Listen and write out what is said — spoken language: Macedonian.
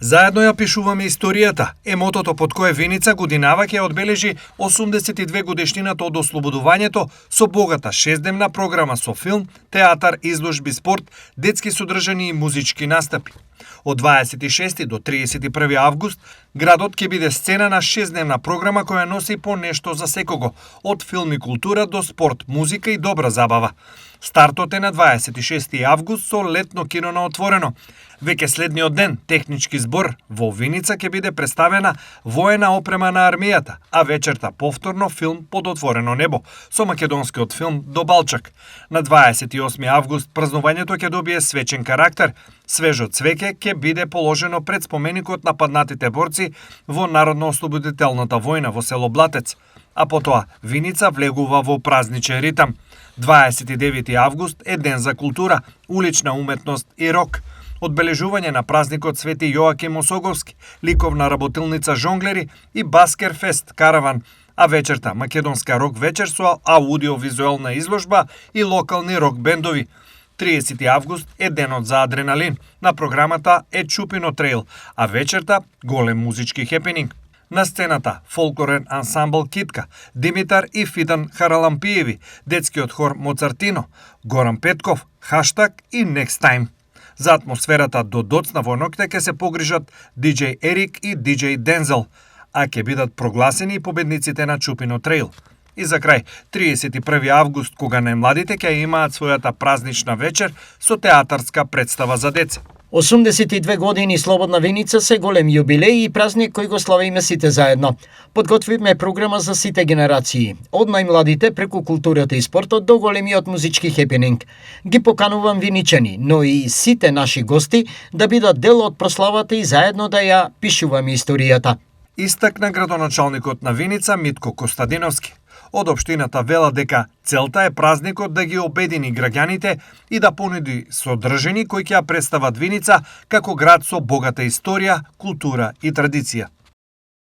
Заедно ја пишуваме историјата. Емотото под кое Виница годинава ќе одбележи 82 годишнината од ослободувањето со богата 6-дневна програма со филм, театар, изложби, спорт, детски содржини и музички настапи. Од 26 до 31 август градот ќе биде сцена на 6-дневна програма која носи по нешто за секого, од филм и култура до спорт, музика и добра забава. Стартот е на 26 август со летно кино на отворено. Веќе следниот ден, технички збор во Виница ќе биде представена воена опрема на армијата, а вечерта повторно филм под отворено небо со македонскиот филм До Балчак. На 28 август празнувањето ќе добие свечен карактер. Свежо цвеќе ќе биде положено пред споменикот на паднатите борци во Народно-ослободителната војна во село Блатец, а потоа Виница влегува во празничен ритам. 29 август е ден за култура, улична уметност и рок. Одбележување на празникот Свети Јоаким Осоговски, ликовна работилница Жонглери и Баскер Фест караван, а вечерта македонска рок вечер со аудиовизуелна изложба и локални рок бендови. 30 август е денот за адреналин. На програмата е Чупино трейл, а вечерта голем музички хепенинг. На сцената фолклорен ансамбл Китка, Димитар и Фидан Харалампиеви, детскиот хор Моцартино, Горан Петков, Хаштаг и Next Time. За атмосферата до доцна во ноќта ќе се погрижат DJ Ерик и DJ Дензел, а ќе бидат прогласени и победниците на Чупино трейл. И за крај, 31 август, кога најмладите ќе имаат својата празнична вечер со театарска представа за деца. 82 години Слободна Виница се голем јубилеј и празник кој го славиме сите заедно. Подготвивме програма за сите генерации, од најмладите преку културата и спортот до големиот музички хепенинг. Ги поканувам виничани, но и сите наши гости да бидат дел од прославата и заедно да ја пишуваме историјата. Истакна градоначалникот на Виница Митко Костадиновски. Од општината вела дека целта е празникот да ги обедини граѓаните и да понуди содржини кои ќе ја представат Виница како град со богата историја, култура и традиција.